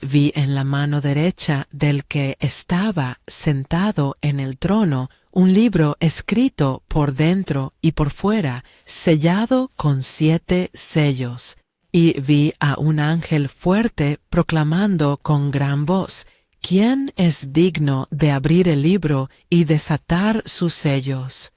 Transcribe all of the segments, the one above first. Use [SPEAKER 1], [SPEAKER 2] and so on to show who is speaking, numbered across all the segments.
[SPEAKER 1] vi en la mano derecha del que estaba sentado en el trono un libro escrito por dentro y por fuera, sellado con 7 sellos. Y vi a un ángel fuerte proclamando con gran voz: ¿Quién es digno de abrir el libro y desatar sus sellos?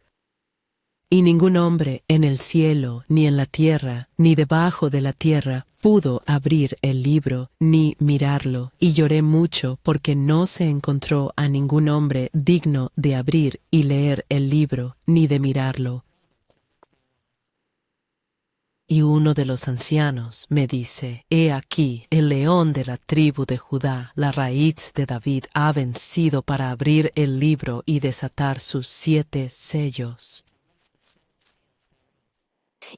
[SPEAKER 1] Y ningún hombre en el cielo, ni en la tierra, ni debajo de la tierra, pudo abrir el libro, ni mirarlo. Y lloré mucho, porque no se encontró a ningún hombre digno de abrir y leer el libro, ni de mirarlo. Y uno de los ancianos me dice: He aquí, el león de la tribu de Judá, la raíz de David, ha vencido para abrir el libro y desatar sus 7 sellos.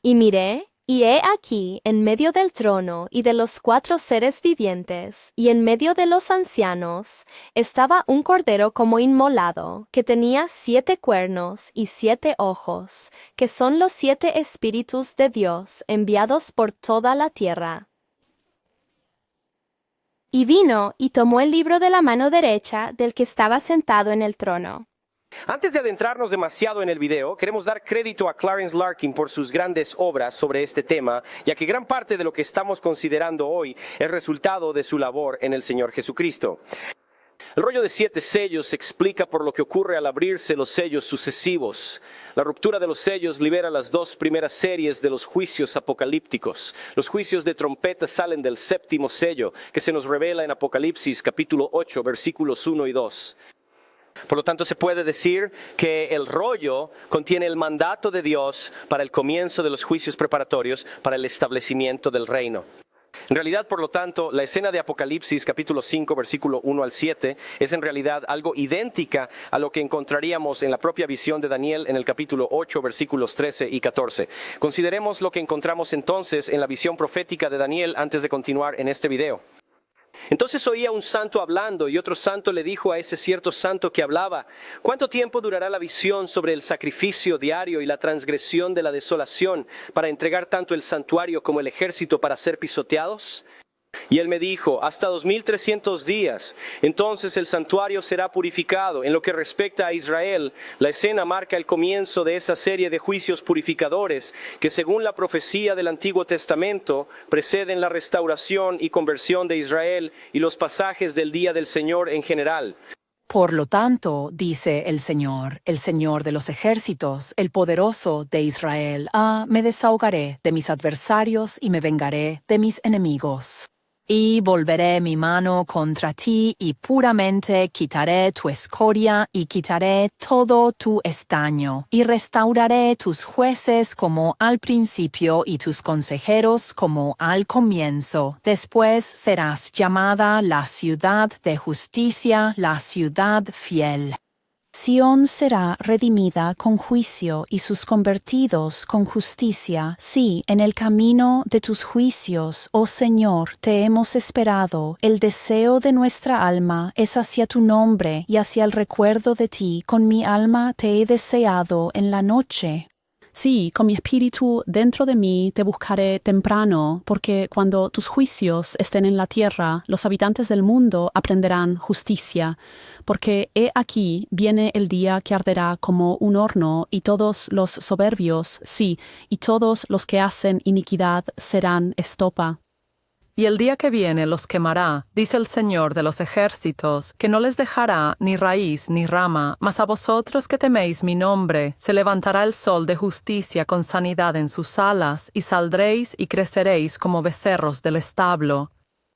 [SPEAKER 2] Y miré, y he aquí, en medio del trono y de los 4 seres vivientes, y en medio de los ancianos, estaba un cordero como inmolado, que tenía 7 cuernos y 7 ojos, que son los 7 espíritus de Dios enviados por toda la tierra. Y vino y tomó el libro de la mano derecha del que estaba sentado en el trono.
[SPEAKER 3] Antes de adentrarnos demasiado en el video, queremos dar crédito a Clarence Larkin por sus grandes obras sobre este tema, ya que gran parte de lo que estamos considerando hoy es resultado de su labor en el Señor Jesucristo. El rollo de 7 sellos explica por lo que ocurre al abrirse los sellos sucesivos. La ruptura de los sellos libera las 2 primeras series de los juicios apocalípticos. Los juicios de trompeta salen del 7º sello, que se nos revela en Apocalipsis capítulo 8, versículos 1 y 2. Por lo tanto, se puede decir que el rollo contiene el mandato de Dios para el comienzo de los juicios preparatorios para el establecimiento del reino. En realidad, por lo tanto, la escena de Apocalipsis capítulo 5, versículo 1 al 7, es en realidad algo idéntica a lo que encontraríamos en la propia visión de Daniel en el capítulo 8, versículos 13 y 14. Consideremos lo que encontramos entonces en la visión profética de Daniel antes de continuar en este video. Entonces oía un santo hablando, y otro santo le dijo a ese cierto santo que hablaba: ¿Cuánto tiempo durará la visión sobre el sacrificio diario y la transgresión de la desolación, para entregar tanto el santuario como el ejército para ser pisoteados? Y él me dijo: hasta 2300 días. Entonces el santuario será purificado. En lo que respecta a Israel, la escena marca el comienzo de esa serie de juicios purificadores que, según la profecía del Antiguo Testamento, preceden la restauración y conversión de Israel y los pasajes del día del Señor en general.
[SPEAKER 4] Por lo tanto, dice el Señor de los ejércitos, el poderoso de Israel: me desahogaré de mis adversarios y me vengaré de mis enemigos. Y volveré mi mano contra ti y puramente quitaré tu escoria y quitaré todo tu estaño, y restauraré tus jueces como al principio y tus consejeros como al comienzo. Después serás llamada la ciudad de justicia, la ciudad fiel. Sión será redimida con juicio y sus convertidos con justicia. Sí, en el camino de tus juicios, oh Señor, te hemos esperado. El deseo de nuestra alma es hacia tu nombre y hacia el recuerdo de ti. Con mi alma te he deseado en la noche.
[SPEAKER 5] Sí, con mi espíritu dentro de mí te buscaré temprano, porque cuando tus juicios estén en la tierra, los habitantes del mundo aprenderán justicia. Porque he aquí viene el día que arderá como un horno, y todos los soberbios, sí, y todos los que hacen iniquidad serán estopa.
[SPEAKER 6] Y el día que viene los quemará, dice el Señor de los ejércitos, que no les dejará ni raíz ni rama, mas a vosotros que teméis mi nombre, se levantará el sol de justicia con sanidad en sus alas, y saldréis y creceréis como becerros del establo.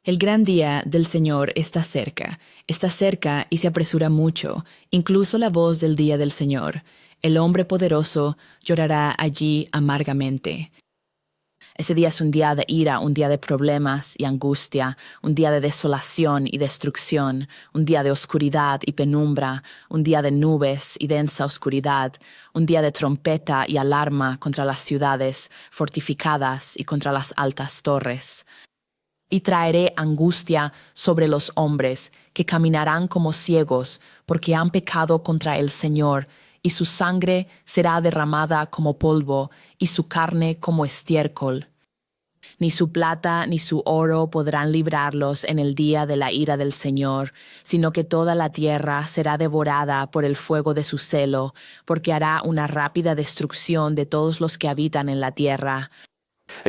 [SPEAKER 7] El gran día del Señor está cerca y se apresura mucho, incluso la voz del día del Señor. El hombre poderoso llorará allí amargamente. Ese día es un día de ira, un día de problemas y angustia, un día de desolación y destrucción, un día de oscuridad y penumbra, un día de nubes y densa oscuridad, un día de trompeta y alarma contra las ciudades fortificadas y contra las altas torres. Y traeré angustia sobre los hombres, que caminarán como ciegos, porque han pecado contra el Señor, y su sangre será derramada como polvo, y su carne como estiércol. Ni su plata ni su oro podrán librarlos en el día de la ira del Señor, sino que toda la tierra será devorada por el fuego de su celo, porque hará una rápida destrucción de todos los que habitan en la tierra.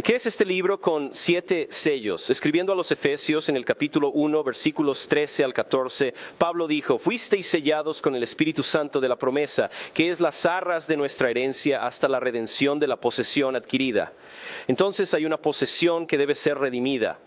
[SPEAKER 3] ¿Qué es este libro con 7 sellos? Escribiendo a los Efesios en el capítulo 1, versículos 13 al 14, Pablo dijo: fuisteis sellados con el Espíritu Santo de la promesa, que es las arras de nuestra herencia hasta la redención de la posesión adquirida. Entonces hay una posesión que debe ser redimida.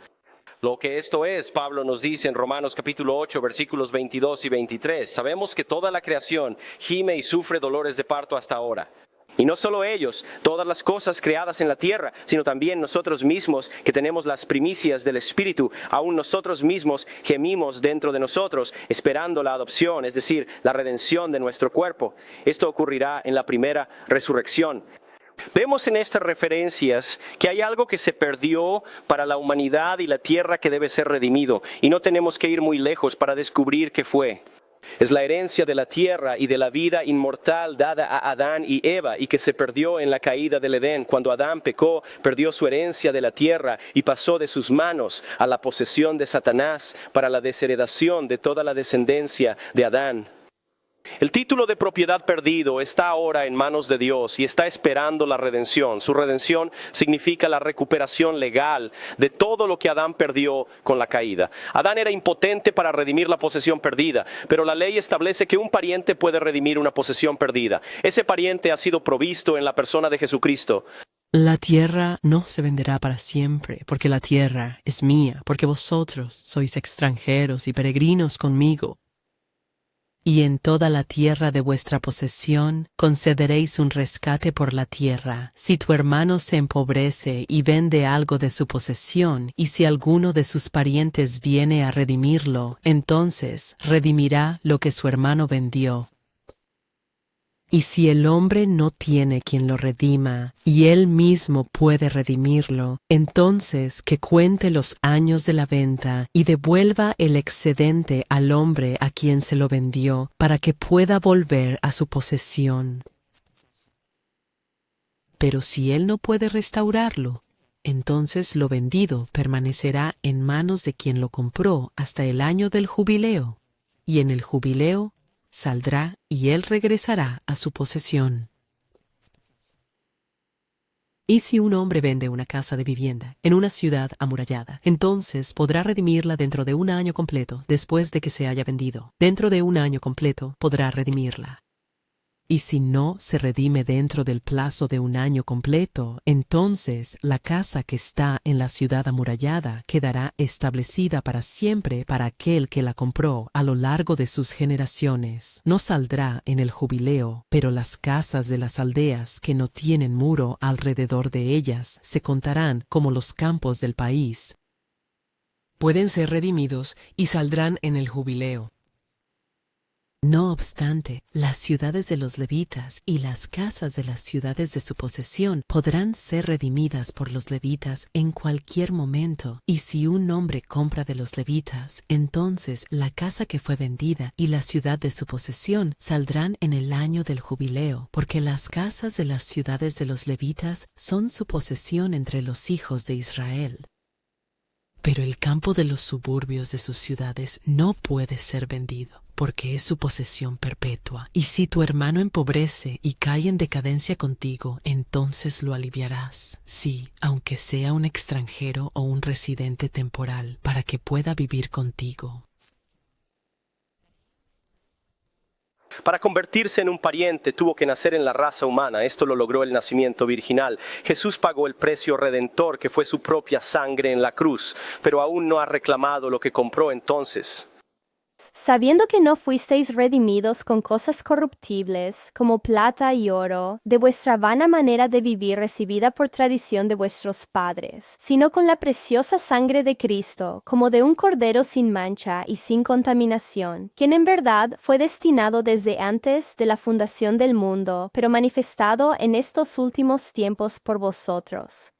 [SPEAKER 3] Lo que esto es, Pablo nos dice en Romanos capítulo 8, versículos 22 y 23. Sabemos que toda la creación gime y sufre dolores de parto hasta ahora. Y no solo ellos, todas las cosas creadas en la tierra, sino también nosotros mismos que tenemos las primicias del Espíritu, aún nosotros mismos gemimos dentro de nosotros, esperando la adopción, es decir, la redención de nuestro cuerpo. Esto ocurrirá en la primera resurrección. Vemos en estas referencias que hay algo que se perdió para la humanidad y la tierra que debe ser redimido, y no tenemos que ir muy lejos para descubrir qué fue. Es la herencia de la tierra y de la vida inmortal dada a Adán y Eva y que se perdió en la caída del Edén. Cuando Adán pecó, perdió su herencia de la tierra y pasó de sus manos a la posesión de Satanás para la desheredación de toda la descendencia de Adán. El título de propiedad perdido está ahora en manos de Dios y está esperando la redención. Su redención significa la recuperación legal de todo lo que Adán perdió con la caída. Adán era impotente para redimir la posesión perdida, pero la ley establece que un pariente puede redimir una posesión perdida. Ese pariente ha sido provisto en la persona de Jesucristo.
[SPEAKER 1] La tierra no se venderá para siempre, porque la tierra es mía, porque vosotros sois extranjeros y peregrinos conmigo. Y en toda la tierra de vuestra posesión concederéis un rescate por la tierra. Si tu hermano se empobrece y vende algo de su posesión, y si alguno de sus parientes viene a redimirlo, entonces redimirá lo que su hermano vendió. Y si el hombre no tiene quien lo redima, y él mismo puede redimirlo, entonces que cuente los años de la venta y devuelva el excedente al hombre a quien se lo vendió, para que pueda volver a su posesión. Pero si él no puede restaurarlo, entonces lo vendido permanecerá en manos de quien lo compró hasta el año del jubileo, y en el jubileo saldrá y él regresará a su posesión. Y si un hombre vende una casa de vivienda en una ciudad amurallada, entonces podrá redimirla dentro de un año completo después de que se haya vendido. Dentro de un año completo podrá redimirla. Y si no se redime dentro del plazo de un año completo, entonces la casa que está en la ciudad amurallada quedará establecida para siempre para aquel que la compró a lo largo de sus generaciones. No saldrá en el jubileo, pero las casas de las aldeas que no tienen muro alrededor de ellas se contarán como los campos del país. Pueden ser redimidos y saldrán en el jubileo. No obstante, las ciudades de los levitas y las casas de las ciudades de su posesión podrán ser redimidas por los levitas en cualquier momento, y si un hombre compra de los levitas, entonces la casa que fue vendida y la ciudad de su posesión saldrán en el año del jubileo, porque las casas de las ciudades de los levitas son su posesión entre los hijos de Israel. Pero el campo de los suburbios de sus ciudades no puede ser vendido, porque es su posesión perpetua. Y si tu hermano empobrece y cae en decadencia contigo, entonces lo aliviarás. Sí, aunque sea un extranjero o un residente temporal, para que pueda vivir contigo.
[SPEAKER 3] Para convertirse en un pariente tuvo que nacer en la raza humana. Esto lo logró el nacimiento virginal. Jesús pagó el precio redentor que fue su propia sangre en la cruz, pero aún no ha reclamado lo que compró entonces.
[SPEAKER 2] Sabiendo que no fuisteis redimidos con cosas corruptibles, como plata y oro, de vuestra vana manera de vivir recibida por tradición de vuestros padres, sino con la preciosa sangre de Cristo, como de un cordero sin mancha y sin contaminación, quien en verdad fue destinado desde antes de la fundación del mundo, pero manifestado en estos últimos tiempos por vosotros.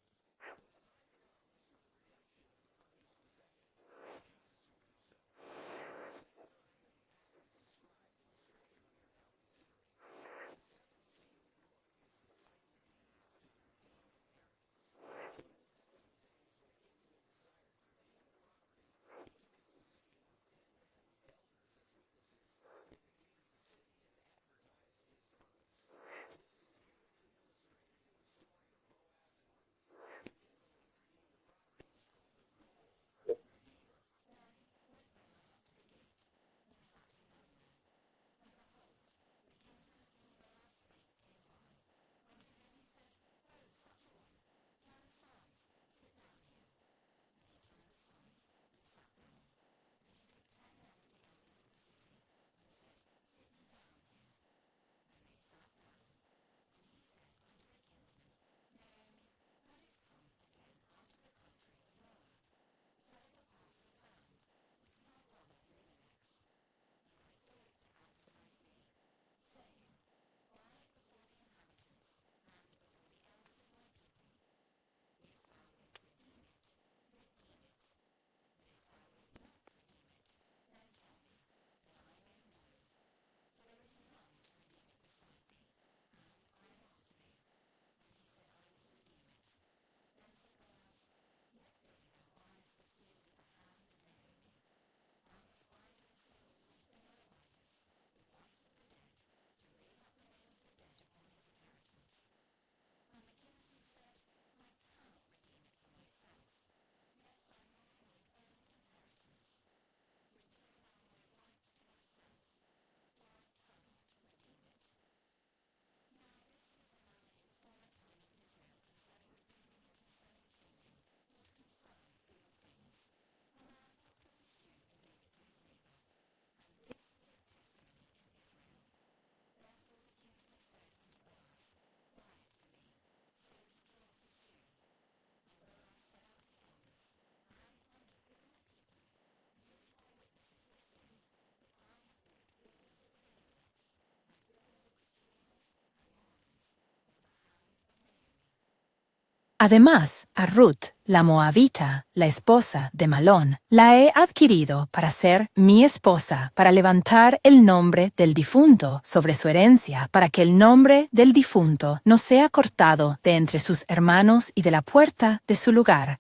[SPEAKER 4] Además, a Ruth, la moabita, la esposa de Malón, la he adquirido para ser mi esposa, para levantar el nombre del difunto sobre su herencia, para que el nombre del difunto no sea cortado de entre sus hermanos y de la puerta de su lugar.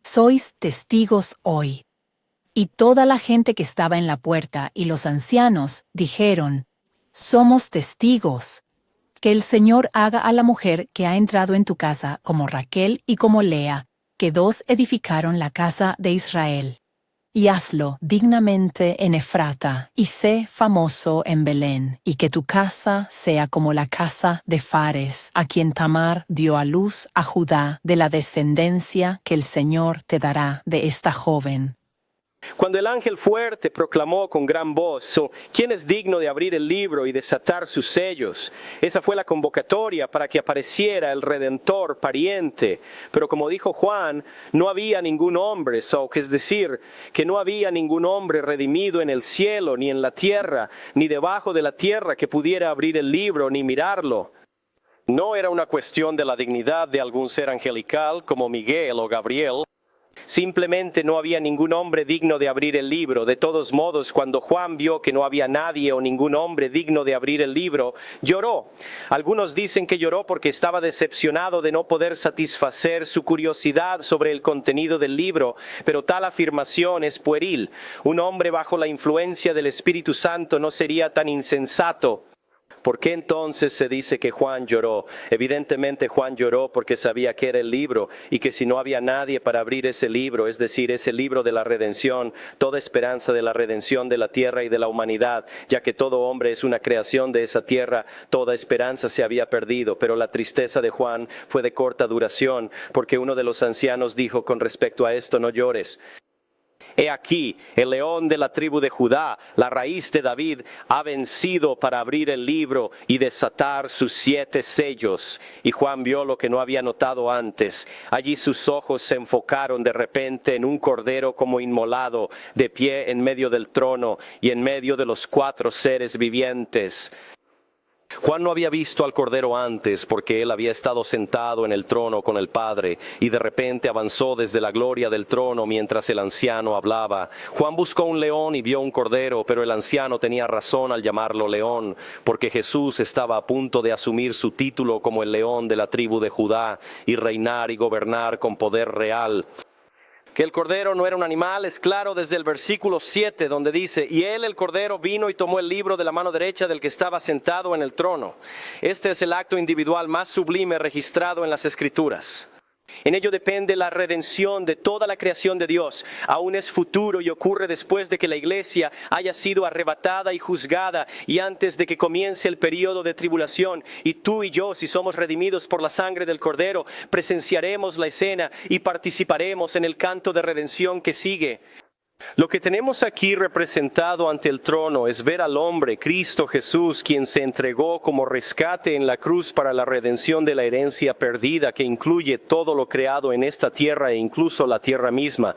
[SPEAKER 4] Sois testigos hoy. Y toda la gente que estaba en la puerta y los ancianos dijeron, somos testigos. Que el Señor haga a la mujer que ha entrado en tu casa como Raquel y como Lea, que dos edificaron la casa de Israel. Y hazlo dignamente en Efrata, y sé famoso en Belén, y que tu casa sea como la casa de Fares, a quien Tamar dio a luz a Judá de la descendencia que el Señor te dará de esta joven.
[SPEAKER 3] Cuando el ángel fuerte proclamó con gran voz, ¿quién es digno de abrir el libro y desatar sus sellos? Esa fue la convocatoria para que apareciera el Redentor pariente. Pero como dijo Juan, no había ningún hombre, es decir, que no había ningún hombre redimido en el cielo, ni en la tierra, ni debajo de la tierra que pudiera abrir el libro ni mirarlo. No era una cuestión de la dignidad de algún ser angelical como Miguel o Gabriel. Simplemente no había ningún hombre digno de abrir el libro. De todos modos, cuando Juan vio que no había nadie o ningún hombre digno de abrir el libro, lloró. Algunos dicen que lloró porque estaba decepcionado de no poder satisfacer su curiosidad sobre el contenido del libro, pero tal afirmación es pueril. Un hombre bajo la influencia del Espíritu Santo no sería tan insensato. ¿Por qué entonces se dice que Juan lloró? Evidentemente Juan lloró porque sabía que era el libro y que si no había nadie para abrir ese libro, es decir, ese libro de la redención, toda esperanza de la redención de la tierra y de la humanidad, ya que todo hombre es una creación de esa tierra, toda esperanza se había perdido. Pero la tristeza de Juan fue de corta duración, porque uno de los ancianos dijo con respecto a esto: no llores. He aquí, el león de la tribu de Judá, la raíz de David, ha vencido para abrir el libro y desatar sus 7 sellos. Y Juan vio lo que no había notado antes. Allí sus ojos se enfocaron de repente en un cordero como inmolado, de pie en medio del trono y en medio de los 4 seres vivientes. Juan no había visto al Cordero antes porque él había estado sentado en el trono con el Padre y de repente avanzó desde la gloria del trono mientras el anciano hablaba. Juan buscó un león y vio un cordero, pero el anciano tenía razón al llamarlo león porque Jesús estaba a punto de asumir su título como el león de la tribu de Judá y reinar y gobernar con poder real. Que el cordero no era un animal es claro desde el versículo 7, donde dice: y él, el cordero, vino y tomó el libro de la mano derecha del que estaba sentado en el trono. Este es el acto individual más sublime registrado en las Escrituras. En ello depende la redención de toda la creación de Dios. Aún es futuro y ocurre después de que la iglesia haya sido arrebatada y juzgada y antes de que comience el período de tribulación. Y tú y yo, si somos redimidos por la sangre del Cordero, presenciaremos la escena y participaremos en el canto de redención que sigue. Lo que tenemos aquí representado ante el trono es ver al hombre, Cristo Jesús, quien se entregó como rescate en la cruz para la redención de la herencia perdida que incluye todo lo creado en esta tierra e incluso la tierra misma.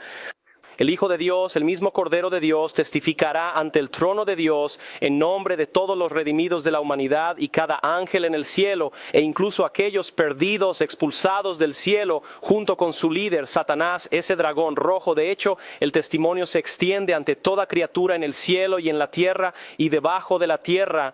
[SPEAKER 3] El Hijo de Dios, el mismo Cordero de Dios, testificará ante el trono de Dios en nombre de todos los redimidos de la humanidad y cada ángel en el cielo e incluso aquellos perdidos, expulsados del cielo junto con su líder, Satanás, ese dragón rojo. De hecho, el testimonio se extiende ante toda criatura en el cielo y en la tierra y debajo de la tierra.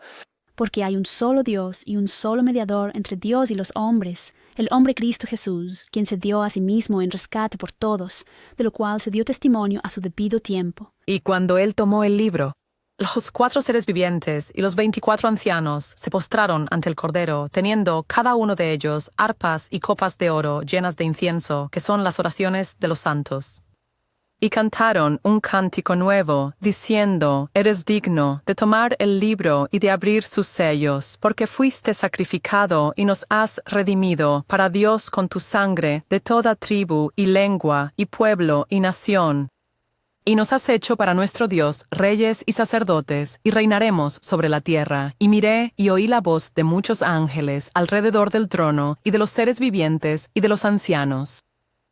[SPEAKER 8] Porque hay un solo Dios y un solo mediador entre Dios y los hombres, el hombre Cristo Jesús, quien se dio a sí mismo en rescate por todos, de lo cual se dio testimonio a su debido tiempo.
[SPEAKER 6] Y cuando él tomó el libro, los 4 seres vivientes y los 24 ancianos se postraron ante el Cordero, teniendo cada uno de ellos arpas y copas de oro llenas de incienso, que son las oraciones de los santos. Y cantaron un cántico nuevo, diciendo: eres digno de tomar el libro y de abrir sus sellos, porque fuiste sacrificado y nos has redimido para Dios con tu sangre de toda tribu y lengua y pueblo y nación. Y nos has hecho para nuestro Dios reyes y sacerdotes, y reinaremos sobre la tierra. Y miré y oí la voz de muchos ángeles alrededor del trono, y de los seres vivientes y de los ancianos.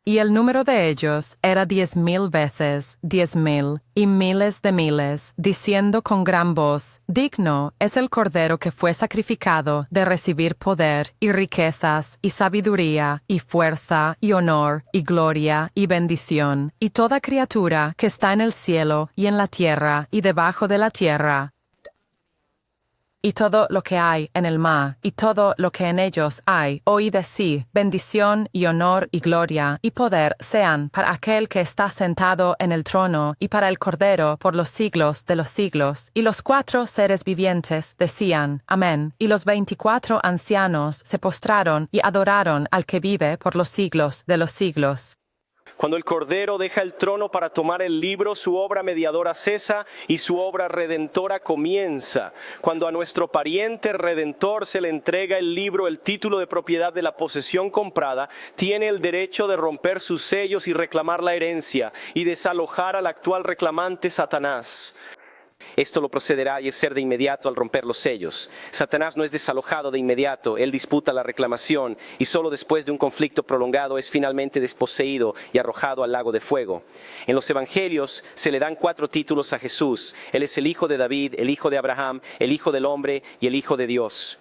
[SPEAKER 6] Y el número de ellos era 10,000 veces 10,000, y miles de miles, diciendo con gran voz: Digno es el Cordero que fue sacrificado de recibir poder, y riquezas, y sabiduría, y fuerza, y honor, y gloria, y bendición, y toda criatura que está en el cielo, y en la tierra, y debajo de la tierra, y todo lo que hay en el mar, y todo lo que en ellos hay, oíd así: bendición, y honor, y gloria, y poder sean para aquel que está sentado en el trono, y para el Cordero por los siglos de los siglos. Y los 4 seres vivientes decían: Amén. Y los 24 ancianos se postraron y adoraron al que vive por los siglos de los siglos.
[SPEAKER 3] Cuando el Cordero deja el trono para tomar el libro, su obra mediadora cesa y su obra redentora comienza. Cuando a nuestro pariente redentor se le entrega el libro, el título de propiedad de la posesión comprada, tiene el derecho de romper sus sellos y reclamar la herencia y desalojar al actual reclamante, Satanás. Esto lo procederá y es ser de inmediato al romper los sellos. Satanás no es desalojado de inmediato, él disputa la reclamación y solo después de un conflicto prolongado es finalmente desposeído y arrojado al lago de fuego. En los evangelios se le dan 4 títulos a Jesús. Él es el Hijo de David, el Hijo de Abraham, el Hijo del Hombre y el Hijo de Dios.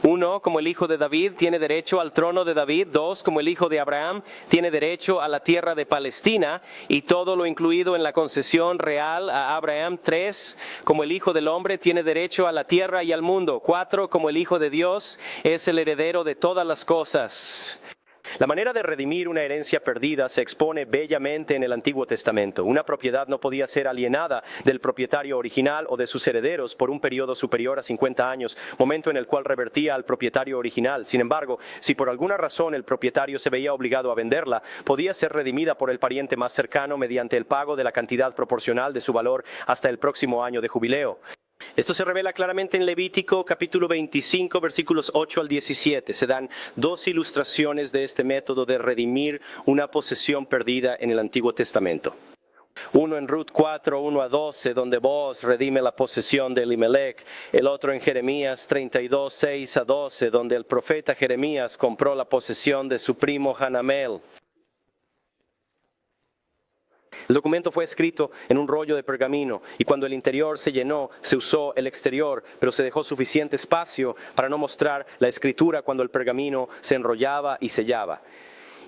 [SPEAKER 3] 1, como el hijo de David, tiene derecho al trono de David. 2, como el hijo de Abraham, tiene derecho a la tierra de Palestina y todo lo incluido en la concesión real a Abraham. 3, como el hijo del hombre, tiene derecho a la tierra y al mundo. 4, como el hijo de Dios, es el heredero de todas las cosas. La manera de redimir una herencia perdida se expone bellamente en el Antiguo Testamento. Una propiedad no podía ser alienada del propietario original o de sus herederos por un periodo superior a 50 años, momento en el cual revertía al propietario original. Sin embargo, si por alguna razón el propietario se veía obligado a venderla, podía ser redimida por el pariente más cercano mediante el pago de la cantidad proporcional de su valor hasta el próximo año de jubileo. Esto se revela claramente en Levítico capítulo 25, versículos 8 al 17. Se dan 2 ilustraciones de este método de redimir una posesión perdida en el Antiguo Testamento. Uno en Ruth 4, 1 a 12, donde Booz redime la posesión de Elimelech. El otro en Jeremías 32, 6 a 12, donde el profeta Jeremías compró la posesión de su primo Hanamel. El documento fue escrito en un rollo de pergamino y cuando el interior se llenó, se usó el exterior, pero se dejó suficiente espacio para no mostrar la escritura cuando el pergamino se enrollaba y sellaba.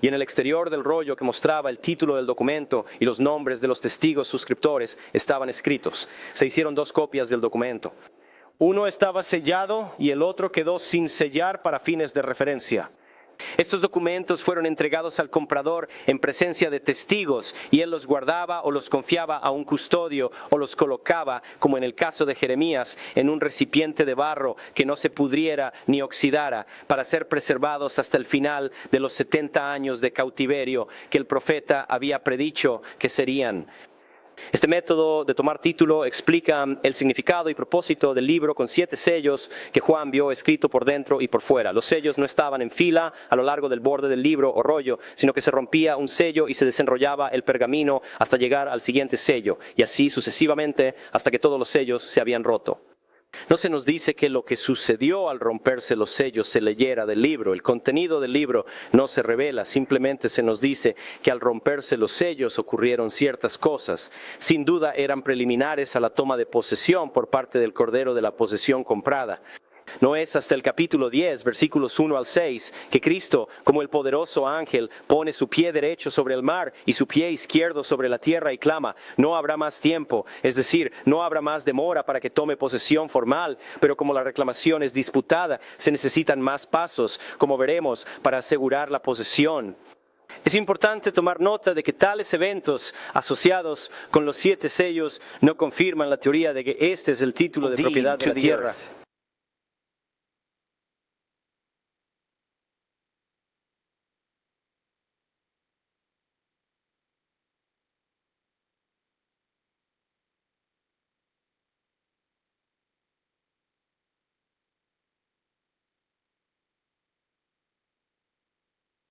[SPEAKER 3] Y en el exterior del rollo que mostraba el título del documento y los nombres de los testigos suscriptores estaban escritos. Se hicieron 2 copias del documento. Uno estaba sellado y el otro quedó sin sellar para fines de referencia. Estos documentos fueron entregados al comprador en presencia de testigos y él los guardaba o los confiaba a un custodio o los colocaba, como en el caso de Jeremías, en un recipiente de barro que no se pudriera ni oxidara, para ser preservados hasta el final de los 70 años de cautiverio que el profeta había predicho que serían. Este método de tomar título explica el significado y propósito del libro con 7 sellos que Juan vio escrito por dentro y por fuera. Los sellos no estaban en fila a lo largo del borde del libro o rollo, sino que se rompía un sello y se desenrollaba el pergamino hasta llegar al siguiente sello, y así sucesivamente hasta que todos los sellos se habían roto. No se nos dice que lo que sucedió al romperse los sellos se leyera del libro. El contenido del libro no se revela, simplemente se nos dice que al romperse los sellos ocurrieron ciertas cosas. Sin duda eran preliminares a la toma de posesión por parte del Cordero de la posesión comprada. No es hasta el capítulo 10, versículos 1 al 6, que Cristo, como el poderoso ángel, pone su pie derecho sobre el mar y su pie izquierdo sobre la tierra y clama: no habrá más tiempo, es decir, no habrá más demora para que tome posesión formal, pero como la reclamación es disputada, se necesitan más pasos, como veremos, para asegurar la posesión. Es importante tomar nota de que tales eventos asociados con los 7 sellos no confirman la teoría de que este es el título de propiedad de la tierra.